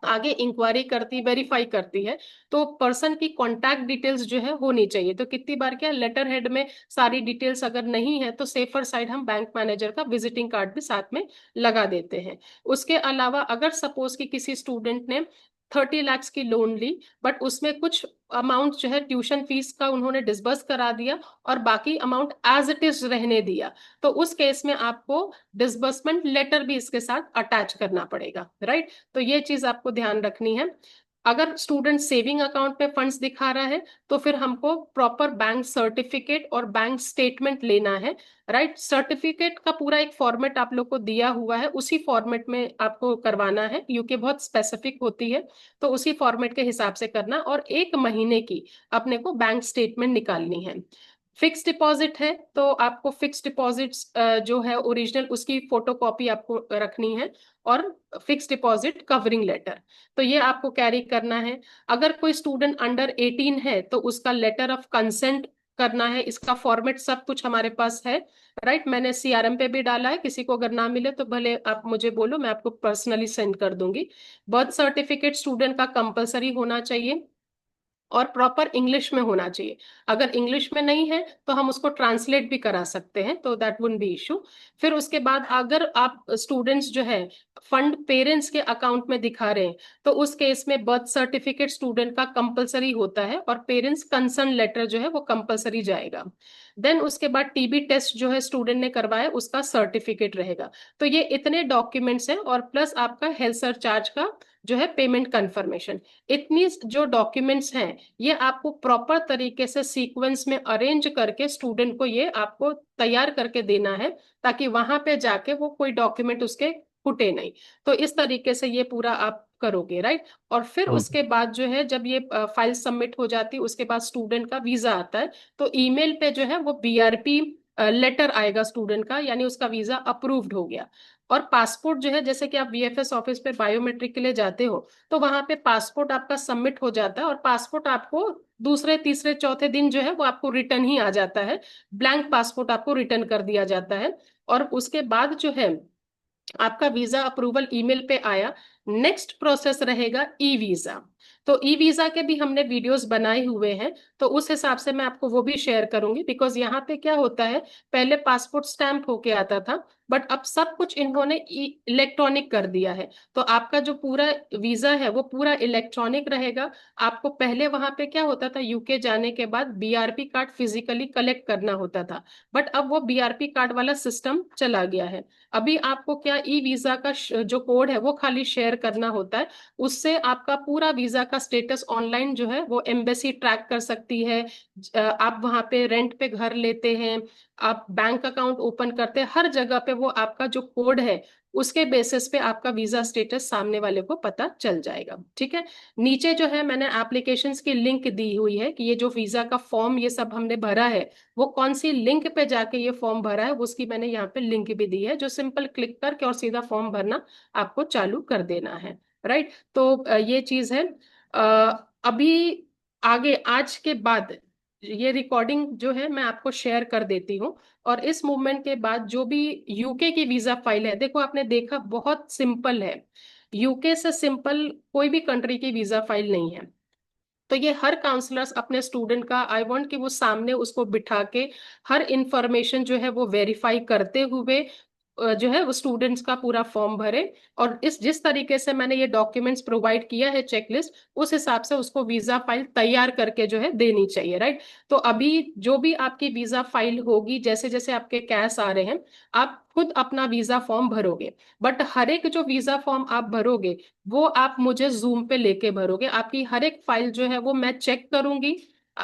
आगे इंक्वायरी करती, वेरीफाई करती है, तो पर्सन की कांटेक्ट डिटेल्स जो है होनी चाहिए। तो कितनी बार क्या लेटर हेड में सारी डिटेल्स अगर नहीं है तो सेफर साइड हम बैंक मैनेजर का विजिटिंग कार्ड भी साथ में लगा देते हैं। उसके अलावा अगर सपोज कि किसी स्टूडेंट ने 30 lakhs की लोन ली, बट उसमें कुछ अमाउंट जो है ट्यूशन फीस का उन्होंने डिसबर्स करा दिया और बाकी अमाउंट एज इट इज रहने दिया, तो उस केस में आपको डिसबर्समेंट लेटर भी इसके साथ अटैच करना पड़ेगा, राइट। तो ये चीज आपको ध्यान रखनी है। अगर स्टूडेंट सेविंग अकाउंट में फंड्स दिखा रहा है तो फिर हमको प्रॉपर बैंक सर्टिफिकेट और बैंक स्टेटमेंट लेना है, राइट। सर्टिफिकेट का पूरा एक फॉर्मेट आप लोग को दिया हुआ है, उसी फॉर्मेट में आपको करवाना है, यूके बहुत स्पेसिफिक होती है, तो उसी फॉर्मेट के हिसाब से करना। और 1 महीने की अपने को बैंक स्टेटमेंट निकालनी है। फिक्स डिपॉजिट है तो आपको फिक्स डिपॉजिट्स जो है ओरिजिनल उसकी फोटोकॉपी आपको रखनी है, और फिक्स डिपॉजिट कवरिंग लेटर, तो ये आपको कैरी करना है। अगर कोई स्टूडेंट अंडर 18 है तो उसका लेटर ऑफ कंसेंट करना है, इसका फॉर्मेट सब कुछ हमारे पास है, राइट। मैंने सीआरएम पे भी डाला है, किसी को अगर ना मिले तो भले आप मुझे बोलो, मैं आपको पर्सनली सेंड कर दूंगी। बर्थ सर्टिफिकेट स्टूडेंट का कंपलसरी होना चाहिए और प्रॉपर इंग्लिश में होना चाहिए। अगर इंग्लिश में नहीं है तो हम उसको ट्रांसलेट भी करा सकते हैं, तो दैट वुड बी इशू। फिर उसके बाद अगर आप स्टूडेंट्स जो है फंड पेरेंट्स के अकाउंट में दिखा रहे हैं तो उस केस में बर्थ सर्टिफिकेट स्टूडेंट का कंपलसरी होता है और पेरेंट्स कंसर्न लेटर जो है वो कंपलसरी जाएगा। देन उसके बाद टीबी टेस्ट जो है स्टूडेंट ने करवाया उसका सर्टिफिकेट रहेगा। तो ये इतने डॉक्यूमेंट्स हैं, और प्लस आपका हेल्थ सरचार्ज का जो है पेमेंट कंफर्मेशन। इतनी जो डॉक्यूमेंट्स हैं ये आपको प्रॉपर तरीके से सीक्वेंस में अरेंज करके स्टूडेंट को ये आपको तैयार करके देना है, ताकि वहां पे जाके वो कोई डॉक्यूमेंट उसके फूटे नहीं। तो इस तरीके से ये पूरा आप करोगे, राइट। और फिर ओके। उसके बाद जो है जब ये फाइल सबमिट हो जाती है उसके बाद स्टूडेंट का वीजा आता है, तो ईमेल पे जो है वो बीआरपी लेटर आएगा स्टूडेंट का, यानी उसका वीजा अप्रूव्ड हो गया। और पासपोर्ट जो है, जैसे कि आप वीएफएस ऑफिस पे बायोमेट्रिक के लिए जाते हो, तो वहां पे पासपोर्ट आपका सबमिट हो जाता है और पासपोर्ट आपको दूसरे तीसरे चौथे दिन जो है वो आपको रिटर्न ही आ जाता है। ब्लैंक पासपोर्ट आपको रिटर्न कर दिया जाता है। और उसके बाद जो है आपका वीजा अप्रूवल ईमेल पे आया। नेक्स्ट प्रोसेस रहेगा ई वीजा। तो ई वीजा के भी हमने वीडियोस बनाए हुए हैं, तो उस हिसाब से मैं आपको वो भी शेयर करूंगी। बिकॉज यहाँ पे क्या होता है, पहले पासपोर्ट स्टैंप होके आता था, बट अब सब कुछ इन्होंने इलेक्ट्रॉनिक कर दिया है। तो आपका जो पूरा वीजा है वो पूरा इलेक्ट्रॉनिक रहेगा। आपको पहले वहां पे क्या होता था, यूके जाने के बाद बीआरपी कार्ड फिजिकली कलेक्ट करना होता था, बट अब वो बीआरपी कार्ड वाला सिस्टम चला गया है। अभी आपको क्या ई वीजा का जो कोड है वो खाली शेयर करना होता है। उससे आपका पूरा वीजा का स्टेटस ऑनलाइन जो है वो एम्बेसी ट्रैक कर सकती है। आप वहां पे रेंट पे घर लेते हैं, आप बैंक अकाउंट ओपन करते हैं, हर जगह पे वो आपका जो कोड है उसके बेसिस पे आपका वीजा स्टेटस सामने वाले को पता चल जाएगा। ठीक है। नीचे जो है मैंने एप्लीकेशंस की लिंक दी हुई है कि ये जो वीजा का फॉर्म ये सब हमने भरा है, वो कौन सी लिंक पे जाके ये फॉर्म भरा है उसकी मैंने यहाँ पे लिंक भी दी है, जो सिंपल क्लिक करके और सीधा फॉर्म भरना आपको चालू कर देना है, राइट। तो ये चीज है। अभी आगे आज के बाद ये रिकॉर्डिंग जो है मैं आपको शेयर कर देती हूँ। और इस मूवमेंट के बाद जो भी यूके की वीजा फाइल है, देखो आपने देखा बहुत सिंपल है। यूके से सिंपल कोई भी कंट्री की वीजा फाइल नहीं है। तो ये हर काउंसलर्स अपने स्टूडेंट का आई वांट कि वो सामने उसको बिठा के हर इंफॉर्मेशन जो है वो वेरीफाई करते हुए जो है वो स्टूडेंट्स का पूरा फॉर्म भरे। और इस जिस तरीके से मैंने ये डॉक्यूमेंट्स प्रोवाइड किया है चेकलिस्ट, उस हिसाब से उसको वीजा फाइल तैयार करके जो है देनी चाहिए, राइट। तो अभी जो भी आपकी वीजा फाइल होगी, जैसे जैसे आपके कैश आ रहे हैं, आप खुद अपना वीजा फॉर्म भरोगे। बट हर एक जो वीजा फॉर्म आप भरोगे वो आप मुझे जूम पे लेके भरोगे। आपकी हर एक फाइल जो है वो मैं चेक करूंगी।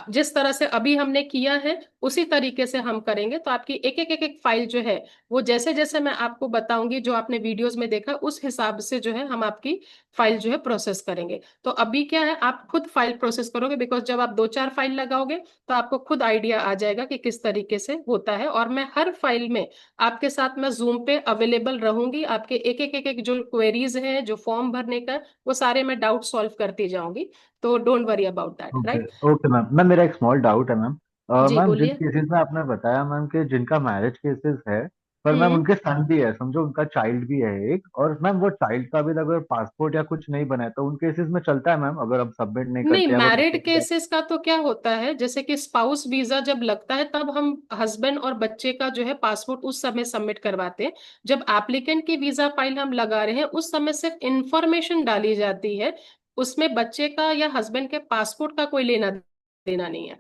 जिस तरह से अभी हमने किया है उसी तरीके से हम करेंगे। तो आपकी एक एक फाइल जो है वो जैसे जैसे मैं आपको बताऊंगी, जो आपने वीडियोस में देखा उस हिसाब से जो है हम आपकी फाइल जो है प्रोसेस करेंगे। तो अभी क्या है, आप खुद फाइल प्रोसेस करोगे, बिकॉज जब आप दो चार फाइल लगाओगे तो आपको खुद आइडिया आ जाएगा कि किस तरीके से होता है। और मैं हर फाइल में आपके साथ मैं जूम पे अवेलेबल रहूंगी। आपके एक एक जो क्वेरीज हैं, जो फॉर्म भरने का, वो सारे मैं डाउट सॉल्व करती जाऊंगी। तो don't worry about that, okay. Right. Okay ma'am, मेरा एक स्मॉल डाउट है मैम। जी मैम जिन बोलिए। केसेस में आपने बताया मैम कि जिनका मैरिज केसेस है, पर मैम हम्म। उनके सन भी है, समझो उनका चाइल्ड भी है एक, और मैम वो चाइल्ड का भी अगर पासपोर्ट या कुछ नहीं बना है तो उन केसेस में चलता है मैम, अगर हम सबमिट नहीं नहीं, करते या वो मैरिड रिजेक्ट हो केसेस का तो क्या होता है, जैसे कि स्पाउस वीजा जब लगता है तब हम हस्बैंड और बच्चे का जो है पासपोर्ट उस समय सबमिट करवाते हैं। जब एप्लीकेंट की वीजा फाइल हम लगा रहे हैं उस समय सिर्फ इंफॉर्मेशन डाली जाती है, उसमें बच्चे का या हस्बैंड के पासपोर्ट का कोई लेना देना नहीं है।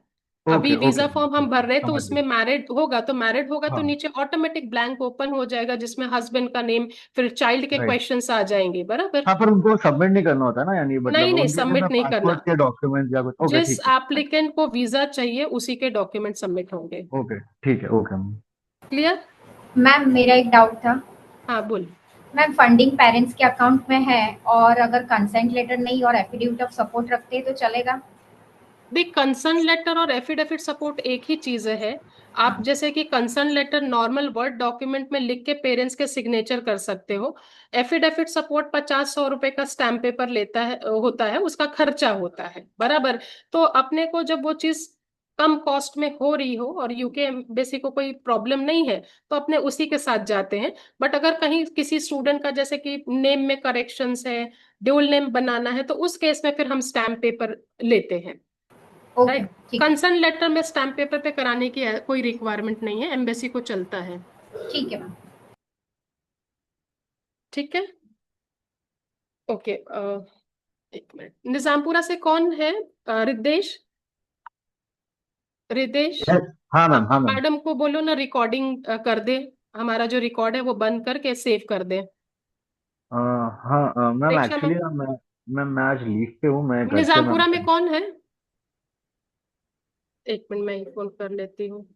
जाए। अभी okay okay visa ma'am, form हम ठीक भर है, रहे हैं तो समझ उसमें गए। मैरिड होगा तो हाँ। नीचे ऑटोमेटिक ब्लैंक ओपन हो जाएगा जिसमें हस्बैंड का नेम, फिर चाइल्ड के राइट। क्वेश्चंस आ जाएंगे, बराबर। हाँ, पर उनको सबमिट नहीं करना होता ना, यानी नहीं मतलब नहीं, उनके केसेस में सबमिट नहीं करना। पासपोर्ट के डॉक्यूमेंट या कुछ। ओके जिस ठीक है। एप्लीकेंट को वीजा चाहिए उसी के डॉक्यूमेंट सबमिट होंगे। ओके ठीक है। Okay ma'am. क्लियर। मैम मेरा एक डाउट था। हाँ बोल। मैम फंडिंग पेरेंट्स के अकाउंट में है और अगर कंसेंट लेटर नहीं और एफिडेविट ऑफ सपोर्ट रखते हैं तो चलेगा? देख, कंसर्न लेटर और एफिडेविट सपोर्ट एक ही चीज है। आप जैसे कि concern letter normal word document में लिख के पेरेंट्स के सिग्नेचर कर सकते हो। एफिडेविट सपोर्ट 50-100 रुपए का स्टैम्प पेपर लेता है, होता है, उसका खर्चा होता है, बराबर। तो अपने को जब वो चीज कम कॉस्ट में हो रही हो और यूके एम्बेसी को कोई प्रॉब्लम नहीं है तो अपने उसी के साथ जाते हैं। बट अगर कहीं किसी स्टूडेंट का जैसे कि नेम में करेक्शंस है, ड्यूल नेम बनाना है, तो उस केस में फिर हम स्टैम्प पेपर लेते हैं, ओके राइट। ठीक है। कंसर्न लेटर में स्टैम्प पेपर पे कराने की कोई रिक्वायरमेंट नहीं है, एम्बेसी को चलता है। ठीक है मैम। ठीक है। ओके। एक मिनट, निजामपुरा से कौन है? रिद्धेश। रिद्धेश। Yes, हाँ हाँ, मैम, हाँ मैम। मैडम को बोलो ना रिकॉर्डिंग कर दे। हमारा जो रिकॉर्ड है वो बंद करके सेव कर दे। अ, हाँ मैम, परीक्षा में एक्चुअली मैं आज लीव पे हूँ, मैं घर से मैम। निजामपुरा में कौन है? एक मिनट, मैं ही फोन कर लेती हूँ।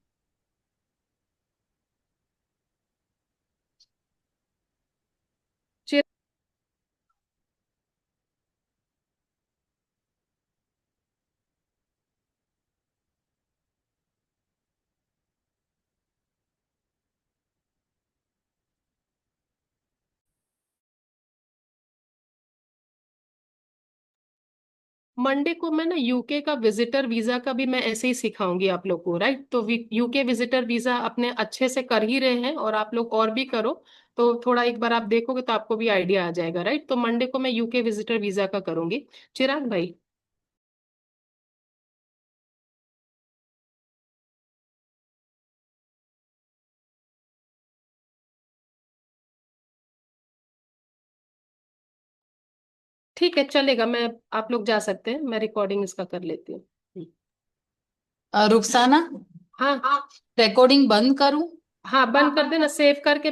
मंडे को मैं ना यूके का विजिटर वीजा का भी मैं ऐसे ही सिखाऊंगी आप लोग को, राइट? तो यूके विजिटर वीजा अपने अच्छे से कर ही रहे हैं, और आप लोग और भी करो, तो थोड़ा एक बार आप देखोगे तो आपको भी आइडिया आ जाएगा, राइट? तो मंडे को मैं यूके विजिटर वीजा का करूंगी। चिराग भाई। ठीक है, चलेगा, मैं, आप लोग जा सकते हैं, मैं रिकॉर्डिंग इसका कर लेती हूँ। रुखसाना, हाँ रिकॉर्डिंग बंद करूं? हाँ, बंद कर देना, सेव करके